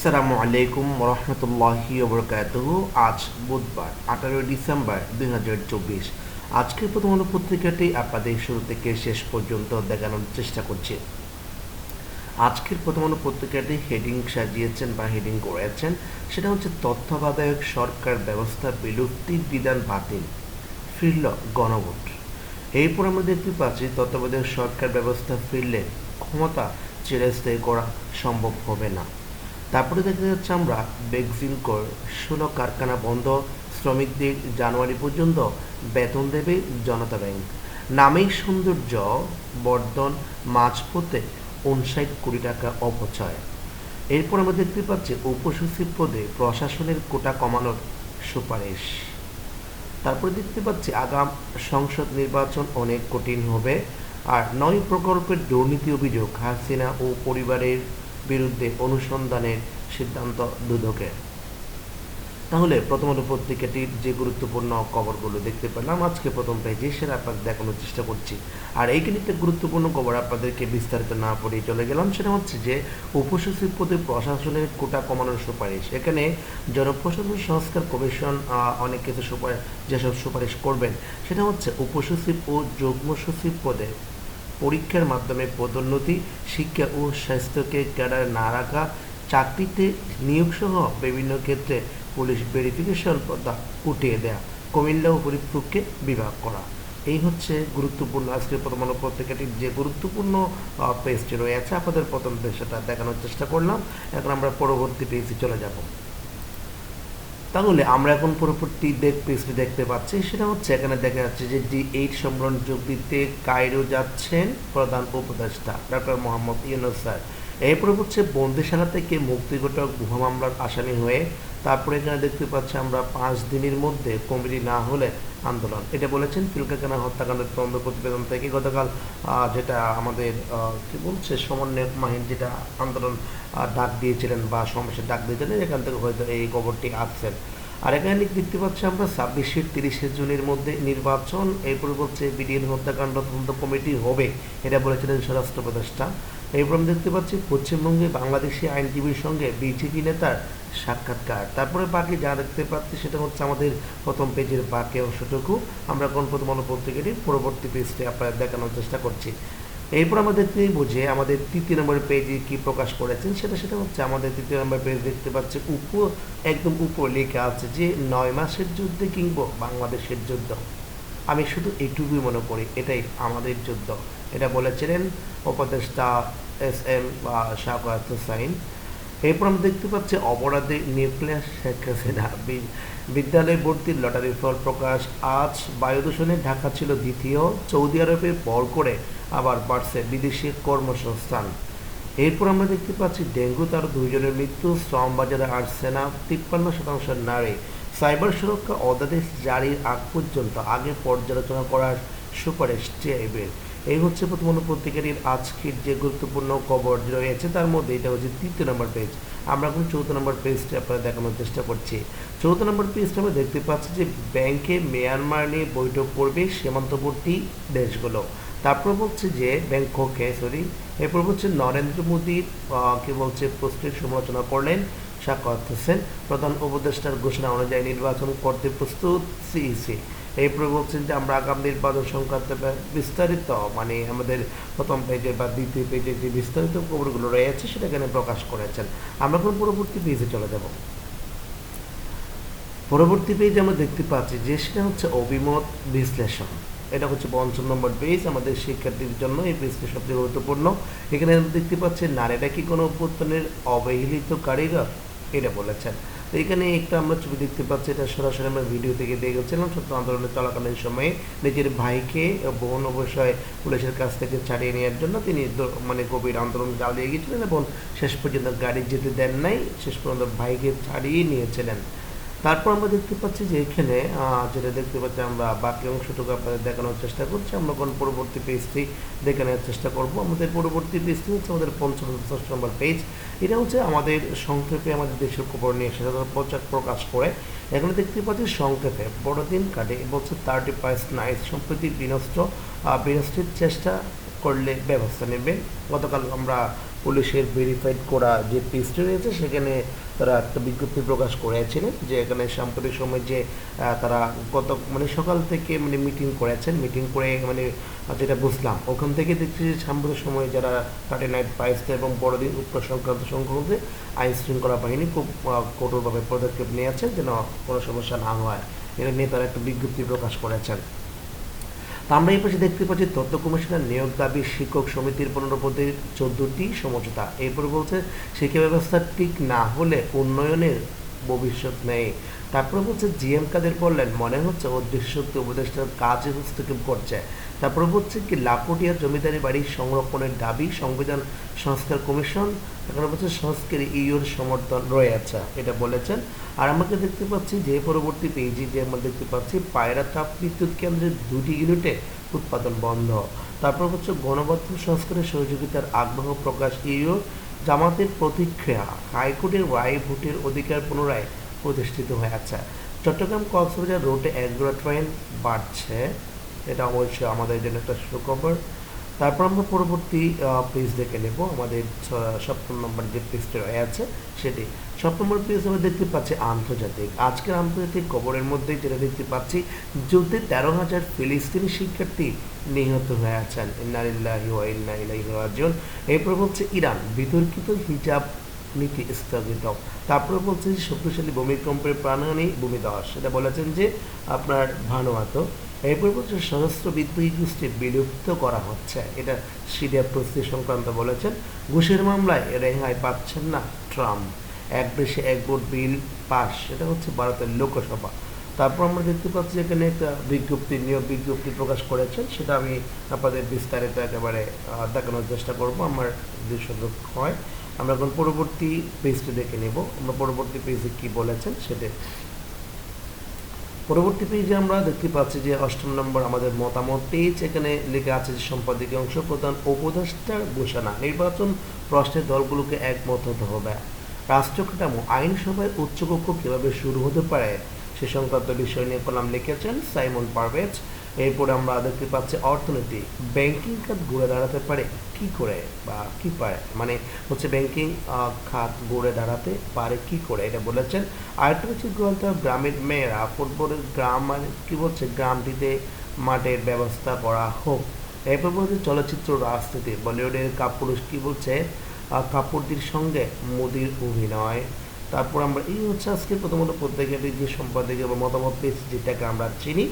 আসসালামু আলাইকুম রহমতুল্লাহি ওবরকাতুহু। আজ বুধবার 18 ডিসেম্বর 2024। আজকের প্রথম আলো পত্রিকাটি আপনাদের শুরু থেকে শেষ পর্যন্ত দেখানোর চেষ্টা করছি। আজকের প্রথম আলো পত্রিকাটি হেডিং সাজিয়েছেন বা হেডিং করেছেন, সেটা হচ্ছে তত্ত্বাবধায়ক সরকার ব্যবস্থা বিলুপ্তির বিধান বাতিল, ফিরল গণভোট। এরপর আমরা দেখতে পাচ্ছি তত্ত্বাবধায়ক সরকার ব্যবস্থা ফিরলে ক্ষমতা চিরস্থায়ী করা সম্ভব হবে না। তারপরে দেখা যাচ্ছে আমরা বেক্সিমকোর 16 কারখানা বন্ধ, শ্রমিকদের জানুয়ারি পর্যন্ত বেতন দেবে জনতা ব্যাংক। নামেই সৌন্দর্য বর্ধন, মাঝপথে 59 কোটি টাকা অপচয়। এরপর আমরা দেখতে পাচ্ছি উপসচিব পদে প্রশাসনের কোটা কমানোর সুপারিশ। তারপরে দেখতে পাচ্ছি আগাম সংসদ নির্বাচন অনেক কঠিন হবে। আর 9 প্রকল্পের দুর্নীতি অভিযোগ, হাসিনা ও পরিবারের বিরুদ্ধে অনুসন্ধানের সিদ্ধান্ত দুদকের। তাহলে প্রথম আলো পত্রিকাটির যে গুরুত্বপূর্ণ খবরগুলো দেখতে পেলাম আজকে প্রথম পেজে, সেটা আপনাদের দেখানোর চেষ্টা করছি। আর এইখানে একটা গুরুত্বপূর্ণ খবর আপনাদেরকে বিস্তারিত না পড়ে চলে গেলাম, সেটা হচ্ছে যে উপসচিব পদে প্রশাসনের কোটা কমানোর সুপারিশ। এখানে জনপ্রশাসন সংস্কার কমিশন অনেক কিছু যেসব সুপারিশ করবেন, সেটা হচ্ছে উপসচিব ও যুগ্ম সচিব পদে পরীক্ষার মাধ্যমে পদোন্নতি, শিক্ষা ও স্বাস্থ্যকে ক্যাডার না রাখা, চাকরিতে নিয়োগসহ বিভিন্ন ক্ষেত্রে পুলিশ ভেরিফিকেশন পদ্ধতি উঠিয়ে দেয়া, কুমিল্লা ও ফরিদপুরকে বিভাগ করা। এই হচ্ছে গুরুত্বপূর্ণ আজকের প্রথম আলো পত্রিকাটির যে গুরুত্বপূর্ণ পেজটি রয়েছে, আপনাদের প্রথম সেটা দেখানোর চেষ্টা করলাম। এখন আমরা পরবর্তী পেজে চলে যাব। তাহলে আমরা এখন পরবর্তী পেজটি দেখতে পাচ্ছি, সেটা হচ্ছে এখানে দেখা যাচ্ছে যে D8 সম্মেলন যোগ দিতে কায়রো যাচ্ছেন প্রধান উপদেষ্টা ডক্টর মোহাম্মদ ইউনূস স্যার। এরপর হচ্ছে বন্দিশালা থেকে মুক্তিঘটক ভুয়া মামলার আসামি হয়ে, তারপরে এখানে দেখতে পাচ্ছি আমরা 5 দিনের মধ্যে কমিটি না হলে আন্দোলন। এটা বলেছেন পিলখানা হত্যাকাণ্ডের তদন্ত প্রতিবেদন থেকে গতকাল যেটা আমাদের কি বলছে সমন্বয়ক মাহিন যেটা আন্দোলন ডাক দিয়েছিলেন বা সমাবেশের ডাক দিয়েছিলেন, এখান থেকে হয়তো এই খবরটি আসছেন। আর এখানে দেখতে পাচ্ছি আমরা 26-30 জুনের মধ্যে নির্বাচন। এরপর বলছে বিডিএন হত্যাকাণ্ড তদন্ত কমিটি হবে, এটা বলেছিলেন স্বরাষ্ট্র উপদেষ্টা। এরপর আমি দেখতে পাচ্ছি পশ্চিমবঙ্গে বাংলাদেশি আইনজীবীর সঙ্গে বিজেপি নেতার সাক্ষাৎকার। তারপরে বাকি যা দেখতে পাচ্ছি সেটা হচ্ছে আমাদের প্রথম পেজের বাকি অংশটুকু। আমরা কোন প্রথম আলো পত্রিকাটির পরবর্তী পেজটি আপনাদের দেখানোর চেষ্টা করছি। এরপর আমাদের বুঝে আমাদের 3 নম্বর পেজে কি প্রকাশ করেছেন, সেটা হচ্ছে আমাদের 3 নম্বর পেজ দেখতে পাচ্ছি একদম উপর লেখা আছে যে 9 মাসের যুদ্ধে কিংবা বাংলাদেশের যুদ্ধ। আমি শুধু এইটুকুই মনে করি এটাই আমাদের যুদ্ধ, এটা বলেছিলেন উপদেষ্টা SM শাওকত হোসাইন। এরপর আমরা দেখতে পাচ্ছি অপরাধে নিউক্লিয়ার শেখ হাসিনা, বিদ্যালয় ভর্তির লটারির ফল প্রকাশ। আজ বায়ু দূষণে ঢাকা ছিল দ্বিতীয়, সৌদি আরবের পর করে আবার বাড়ছে বিদেশি কর্মসংস্থান। এরপর আমরা দেখতে পাচ্ছি ডেঙ্গুতে আরও 2 জনের মৃত্যু, শ্রম বাজারে আসছে না 53% নারী। সাইবার সুরক্ষা অধ্যাদেশ জারির আগ পর্যন্ত আগে পর্যালোচনা করার সুপারিশ টিআইবির। এই হচ্ছে প্রথম আলো পত্রিকাটির আজকের যে গুরুত্বপূর্ণ খবর রয়েছে, তার মধ্যে এটা হচ্ছে 3 নম্বর পেজ। আমরা এখন 4 নম্বর পেজটি আপনারা দেখানোর চেষ্টা করছি। 4 নম্বর পেজটা আমরা দেখতে পাচ্ছি যে ব্যাংকে মিয়ানমার নিয়ে বৈঠক করবে সীমান্তবর্তী দেশগুলো। তারপর বলছে যে এরপর হচ্ছে নরেন্দ্র মোদীর কি বলছে পোস্টের সমালোচনা করলেন শাওকত হোসেন, প্রধান উপদেষ্টার ঘোষণা অনুযায়ী নির্বাচন করতে প্রস্তুত সিইসি। এরপরে বলছেন যে আমরা আগাম নির্বাচন সংক্রান্ত বিস্তারিত মানে আমাদের প্রথম পেজে বা দ্বিতীয় পেজে যে বিস্তারিত খবরগুলো রয়েছে সেটা এখানে প্রকাশ করেছেন। আমরা এখন পরবর্তী পেজে চলে যাব। পরবর্তী পেজে আমরা দেখতে পাচ্ছি যে সেটা হচ্ছে অভিমত বিশ্লেষণ। এটা হচ্ছে 5 নম্বর পেজ। আমাদের শিক্ষার্থীদের জন্য এই পেজটি সবচেয়ে গুরুত্বপূর্ণ। এখানে দেখতে পাচ্ছি নারীরা কি কোনো অভ্যুত্থানের অবহেলিত কারিগর, এটা বলেছেন। তো এখানে একটা আমরা ছবি দেখতে পাচ্ছি, এটা সরাসরি আমরা ভিডিও থেকে দেখেছিলাম। ছাত্র আন্দোলনের চলাকালীন সময়ে নিজের ভাইকে বোন অবশ্যই পুলিশের কাছ থেকে ছাড়িয়ে নেওয়ার জন্য তিনি মানে গভীর আন্দোলন চালিয়ে গিয়েছিলেন এবং শেষ পর্যন্ত গাড়ি যেতে দেন নাই, শেষ পর্যন্ত ভাইকে ছাড়িয়ে নিয়েছিলেন। তারপর আমরা দেখতে পাচ্ছি যে এখানে যেটা দেখতে পাচ্ছি আমরা বাকি অংশটুকু আপনাদের দেখানোর চেষ্টা করছি। আমরা কোন পরবর্তী পেজটি দেখে নেওয়ার চেষ্টা করব। আমাদের পরবর্তী পেজটি হচ্ছে আমাদের 5 নম্বর পেজ। এটা হচ্ছে আমাদের সংক্ষেপে আমাদের দেশের খবর নিয়ে সেটা প্রকাশ করে। এখানে দেখতে পাচ্ছি সংক্ষেপে বড়দিন কাটে বলছে 30 নাইট সম্প্রতি বিনষ্টের চেষ্টা করলে ব্যবস্থা নেবে। গতকাল আমরা পুলিশের ভেরিফাইড করা যে পেজটি রয়েছে সেখানে তারা একটা বিজ্ঞপ্তি প্রকাশ করেছিলেন যে এখানে সাম্প্রতিক সময় যে তারা গত মানে সকাল থেকে মানে মিটিং করেছেন, মিটিং করে মানে যেটা বুঝলাম ওখান থেকে দেখছি যে সাম্প্রতিক সময়ে যারা কাটে নাইট পাইছে এবং বড়দিন উৎসব সংক্রান্ত সংক্রান্তে আইন শৃঙ্খলা বাহিনী খুব কঠোরভাবে পদক্ষেপ নিয়েছেন যেন কোনো সমস্যা না হয়, এটা নিয়ে তারা একটা বিজ্ঞপ্তি প্রকাশ করেছেন। তা আমরা এই পাশে দেখতে পাচ্ছি তথ্য কমিশনের নিয়োগ দাবি শিক্ষক সমিতির 15 পদের 14টি সমঝোতা। এরপরে বলছে শিক্ষা ব্যবস্থা ঠিক না হলে উন্নয়নের ভবিষ্যৎ নেই। তারপরে বলছে জিএম কাদের বললেন মনে হচ্ছে অদৃশ্যশক্তি উপদেষ্টার কাজে হস্তক্ষেপ করছে। তারপরে বলছে কি লাপটিয়া জমিদারি বাড়ি সংরক্ষণের দাবি সংবিধান সংস্কার কমিশন, এখানে বলছে সংস্কার ইউর সমর্থন রয়েছে, এটা বলেছেন। আর আমাকে দেখতে পাচ্ছি যে পরবর্তী পেজে যে আমরা দেখতে পাচ্ছি পায়রা তাপ বিদ্যুৎ কেন্দ্রের 2টি ইউনিটে উৎপাদন বন্ধ। তারপর হচ্ছে গণমাধ্যম সংস্কারের সহযোগিতার আগ্রহ প্রকাশ ইউ জামাতের প্রতিক্রিয়া, হাইকোর্টের রায় ভোটের অধিকার পুনরায় প্রতিষ্ঠিত হয়েছে। চট্টগ্রাম কক্সবাজার রোডে একজোড়া ট্রেন বাড়ছে, এটা অবশ্যই আমাদের জন্য একটা সুখবর। তারপর আমরা পরবর্তী পেজ দেখে নেব আমাদের 7 নম্বর যে পেজটি রয়েছে সেটি 7 নম্বর পেজ আমরা দেখতে পাচ্ছি আন্তর্জাতিক। আজকের আন্তর্জাতিক খবরের মধ্যে যেটা দেখতে পাচ্ছি যুদ্ধে 13,000 ফিলিস্তিনি শিক্ষার্থী নিহত হয়ে আছেন, ইন্না লিল্লাহি ওয়া ইন্না ইলাইহি রাজিউন। এরপর বলছে ইরান বিতর্কিত হিজাব নীতি স্থগিত। তারপরে বলছে যে শক্তিশালী ভূমিকম্পের প্রাণহানি ভূমিধস, সেটা বলেছেন যে আপনার ভানুয়াতো। এরপর বলছে সশস্ত্র বিদ্রোহী গোষ্ঠী বিলুপ্ত করা হচ্ছে, এটা সিরিয়া প্রস্তুতি সংক্রান্ত বলেছেন। ঘুষের মামলায় রেহাই পাচ্ছেন না ট্রাম্প। এক দেশে এক ভোট বিল পাস, এটা হচ্ছে ভারতের লোকসভা। তারপর আমরা দেখতে পাচ্ছি এখানে একটা নিয়োগ বিজ্ঞপ্তি প্রকাশ করেছেন, সেটা আমি আপনাদের বিস্তারিত একেবারে দেখানোর চেষ্টা করব আমার দৃশ্য হয়। আমরা এখন পরবর্তী পেজটি দেখে নেব, আমরা পরবর্তী পেজে কি বলেছেন সেটা। পরবর্তী পেজে আমরা দেখতে পাচ্ছি যে 8 নম্বর আমাদের মতামত পেজ, এখানে লেখা আছে যে সম্পাদকীয় অংশ প্রধান উপদেষ্টার ঘোষণা নির্বাচন প্রশ্নে দলগুলোকে একমত হতে হবে। রাষ্ট্র কাঠামো আইনসভায় উচ্চকক্ষ কীভাবে শুরু হতে পারে সে সংক্রান্ত বিষয় নিয়ে কলাম লিখেছেন সাইমন পারভেজ। এরপরে আমরা দেখতে পাচ্ছি অর্থনীতি ব্যাংকিং খাত ঘুরে দাঁড়াতে পারে কি করে বা কি পারে, মানে হচ্ছে ব্যাংকিং খাত ঘুরে দাঁড়াতে পারে কি করে, এটা বলেছেন। আরেকটা হচ্ছে গ্রামের মেয়েরা ফুটবলের গ্রাম মানে কি বলছে গ্রামটিতে মাঠের ব্যবস্থা করা হোক। এরপর বলছে চলচ্চিত্র রাজনীতি বলিউডের কাপুরুষ কি বলছে কাপুরদের সঙ্গে মোদির অভিনয়। তারপর আমরা এই হচ্ছে আজকে প্রথমত প্রত্যেকের যে সম্পাদকীয় বা মতামত পেজ যেটাকে আমরা চিনি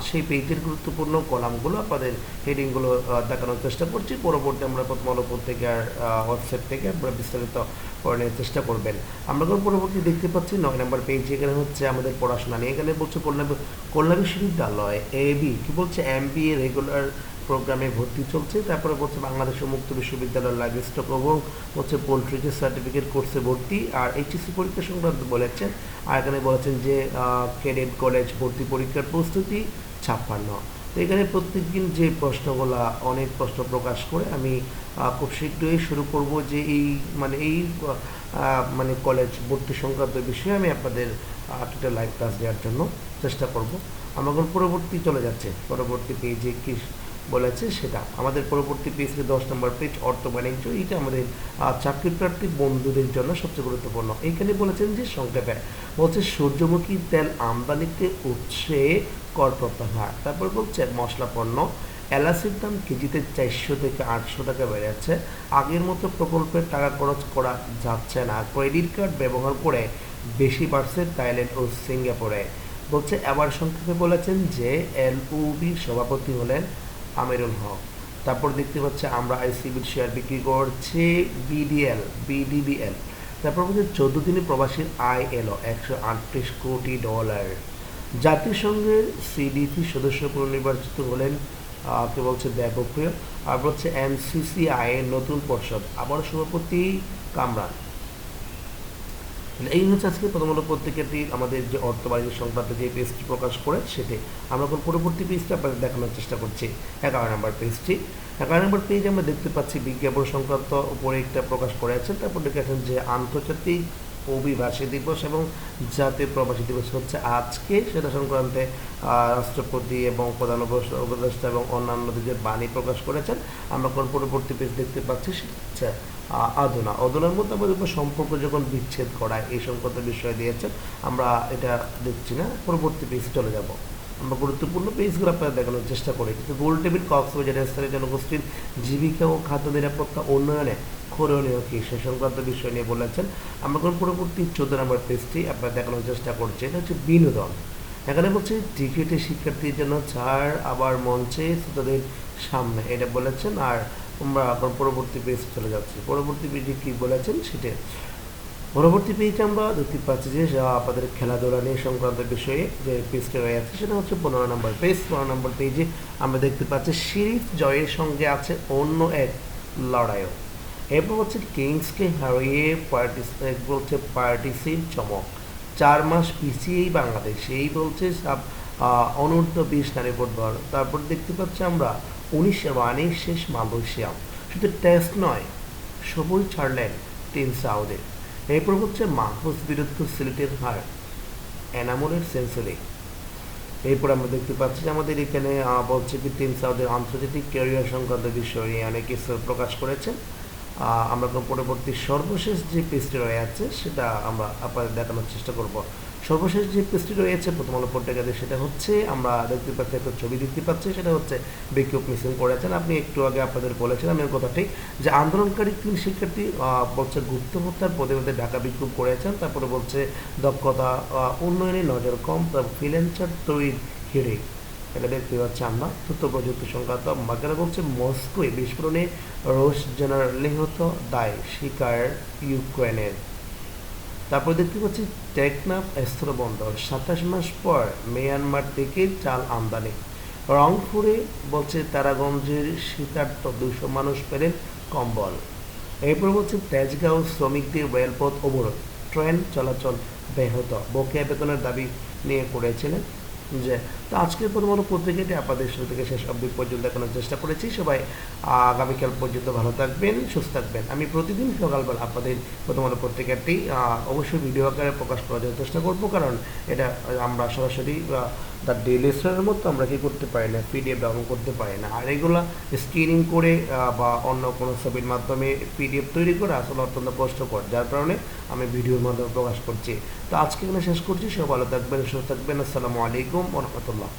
সেই পেজের গুরুত্বপূর্ণ কলামগুলো আপনাদের হেডিংগুলো দেখানোর চেষ্টা করছি। পরবর্তী আমরা প্রথম আলো পত্রিকার ওয়েবসাইট থেকে আমরা বিস্তারিত করে নেওয়ার চেষ্টা করবেন। আমরা পরবর্তী দেখতে পাচ্ছি 9 নম্বর পেজ, এখানে হচ্ছে আমাদের পড়াশোনা নিয়ে, এখানে বলছে কল্যাণ বিশ্ববিদ্যালয় এবি কি বলছে MBA রেগুলার প্রোগ্রামে ভর্তি চলছে। তারপরে বলছে বাংলাদেশ মুক্ত বিশ্ববিদ্যালয় লাইভ স্টক এবং হচ্ছে পোলট্রিজের সার্টিফিকেট কোর্সে ভর্তি। আর এইচএসসি পরীক্ষা সংক্রান্ত বলেছেন। আর এখানে বলেছেন যে ক্যাডেট কলেজ ভর্তি পরীক্ষার প্রস্তুতি 56। তো এখানে প্রত্যেকদিন যে প্রশ্নগুলো অনেক প্রশ্ন প্রকাশ করে আমি খুব শীঘ্রই শুরু করব যে এই মানে কলেজ ভর্তি সংক্রান্ত বিষয়ে আমি আপনাদের একটা লাইভ ক্লাস দেওয়ার জন্য চেষ্টা করব। আমরা এখন পরবর্তী চলে যাচ্ছে পরবর্তী পেজে কি বলেছে সেটা আমাদের পরবর্তী পেজে 10 নম্বর পেজ অর্থ বাণিজ্য, এটা আমাদের চাকরি প্রার্থী বন্ধুদের জন্য সবচেয়ে গুরুত্বপূর্ণ। এইখানে বলেছেন যে সংক্ষেপে বলছে সূর্যমুখী তেল আমদানিতে উৎসে কর প্রত্যাহার। তারপর বলছে মশলা পণ্য এলাচির দাম কেজিতে 400 থেকে 800 টাকা বেড়েছে, আগের মতো প্রকল্পের টাকা খরচ করা যাচ্ছে না, ক্রেডিট কার্ড ব্যবহার করে বেশি বাড়ছে থাইল্যান্ড ও সিঙ্গাপুরে। বলছে এবার সংক্ষেপে বলেছেন যে LOBর সভাপতি হলেন আমিরুল হক। তারপর দেখতে পাচ্ছি আমরা ICBর শেয়ার বিক্রি করছি BDBL। তারপর বলছে 14 দিনে প্রবাসীর আয় এলো $138 কোটি। জাতিসংঘের CDP সদস্য পুনর্নির্বাচিত হলেন কে বলছে ব্যাপকপ্রিয়। আর বলছে MCCI এর নতুন পর্ষদ আবার সভাপতি কামরান। এই হচ্ছে আজকে প্রথম আলো পত্রিকাটি আমাদের যে অর্থ বাণিজ্য সংক্রান্ত যে পেজটি প্রকাশ করে সেটি আমরা এখন পরবর্তী পেজটা আপনাদের দেখানোর চেষ্টা করছি। 11 নম্বর পেজটি 11 নম্বর পেজে আমরা দেখতে পাচ্ছি বিজ্ঞাপন সংক্রান্ত উপরে একটা প্রকাশ করেছেন। তারপর দেখেছেন যে আন্তর্জাতিক অভিবাসী দিবস এবং জাতীয় প্রবাসী দিবস হচ্ছে আজকে, সেটা সংক্রান্তে রাষ্ট্রপতি এবং প্রধান উপদেষ্টা এবং অন্যান্যদের যে বাণী প্রকাশ করেছেন। আমরা কোন পরবর্তী পেজ দেখতে পাচ্ছি সেটা হচ্ছে অধুনা অধুনার মধ্যে আমাদের সম্পর্ক যখন বিচ্ছেদ করায় এই সংক্রান্ত বিষয় দিয়েছেন। আমরা এটা দেখছি না, পরবর্তী পেজে চলে যাব। আমরা গুরুত্বপূর্ণ পেজগুলো আপনাদের দেখানোর চেষ্টা করি, কিন্তু গোলটেবিল কক্সবাজারের স্থানীয় জনগোষ্ঠীর জীবিকা ও খাদ্য নিরাপত্তা উন্নয়নে করণীয় কি সে সংক্রান্ত বিষয় নিয়ে বলেছেন। আমরা কোন পরবর্তী 14 নম্বর পেজটি আপনার দেখানোর চেষ্টা করছি। এটা হচ্ছে বিনোদন। এখানে বলছে টিকিটে শিক্ষার্থীর জন্য ছাড়, আবার মঞ্চে শ্রোতাদের সামনে, এটা বলেছেন। আর আমরা আবার পরবর্তী পেজ চলে যাচ্ছি। পরবর্তী পেজে কী বলেছেন সেটা পরবর্তী পেজে আমরা দেখতে পাচ্ছি যে আপনাদের খেলাধুলা নিয়ে সংক্রান্ত বিষয়ে যে পেজটা রয়েছে সেটা হচ্ছে 15 নম্বর পেজ। 15 নম্বর পেজে আমরা দেখতে পাচ্ছি সিরিজ জয়ের সঙ্গে আছে অন্য এক লড়াইও। এরপর হচ্ছে কিংসকে হারিয়ে বলছে পার্টিসির চমক, 4 মাস পিছিয়েই বাংলাদেশ, এই বলছে অনূর্ধ্ব 20 নারী ফুটবল। তারপর দেখতে পাচ্ছি আমরা 19 রানের শেষ মালয়েশিয়া, শুধু টেস্ট নয় সবই ছাড়লেন টিম সাউদে। এরপর হচ্ছে মাহফুজ বিরুদ্ধে সিলেটের হার, এনামুলের সেঞ্চুরি। এরপর আমরা দেখতে পাচ্ছি যে আমাদের এখানে বলছে কি টিম সাউদের আন্তর্জাতিক ক্যারিয়ার সংক্রান্ত বিষয় নিয়ে অনেক কিছু প্রকাশ করেছেন। আমরা পরবর্তী সর্বশেষ যে পেজটি রয়েছে সেটা আমরা আপনাদের দেখানোর চেষ্টা করব। সর্বশেষ যে পেজটি রয়েছে প্রথম আলো পত্রিকাতে, সেটা হচ্ছে আমরা দেখতে পাচ্ছি একটা ছবি দেখতে পাচ্ছি, সেটা হচ্ছে বিক্ষোভ মিছিল করেছেন। আপনি একটু আগে আপনাদের বলেছিলাম এর কথাটি, যে আন্দোলনকারী 3 শিক্ষার্থী বলছে গুপ্ত হত্যার প্রতিবাদে ঢাকা বিক্ষোভ করেছেন। তারপরে বলছে দক্ষতা উন্নয়নে নজর কম, তারপর ফ্রিল্যান্সার তৈরির হিড়ে, এটা দেখতে পাচ্ছি আমরা। তথ্য প্রযুক্তি সংক্রান্ত মার্কেরা বলছে মস্কোয় বিস্ফোরণে রুশ জেনারেল নিহত, দায় স্বীকার ইউক্রেনের। তারপর দেখতে পাচ্ছি টেকনাফ স্থলবন্দর 27 মাস পর মিয়ানমার থেকে চাল আমদানি। রংপুরে বলছে তারাগঞ্জের শীতার্থ 200 মানুষ পেলেন কম্বল। এরপর বলছে তেজগাঁও শ্রমিকদের রেলপথ অবরোধ, ট্রেন চলাচল ব্যাহত, বকেয়া বেতনের দাবি নিয়ে করেছিলেন। যে তো আজকের প্রথম আলো পত্রিকাটি আপনাদের শুরু থেকে শেষ অবধি পর্যন্ত দেখানোর চেষ্টা করেছি। সবাই আগামীকাল পর্যন্ত ভালো থাকবেন, সুস্থ থাকবেন। আমি প্রতিদিন সকালবেলা আপনাদের প্রথম আলো পত্রিকাটি অবশ্যই ভিডিও আকারে প্রকাশ করার জন্য চেষ্টা করব, কারণ এটা আমরা সরাসরি তার ডেইলি স্টারের মতো আমরা কি করতে পারি না, পিডিএফ ডাউনলোড করতে পারি না। আর এগুলো স্ক্রিনিং করে বা অন্য কোনো ছবির মাধ্যমে পিডিএফ তৈরি করে আসলে অত্যন্ত কষ্টকর, যার কারণে আমি ভিডিওর মাধ্যমে প্রকাশ করছি। তো আজকে এখানে শেষ করছি। সব ভালো থাকবেন, সুস্থ থাকবেন। আসসালামু আলাইকুম ওয়া রাহমাতুল্লাহ।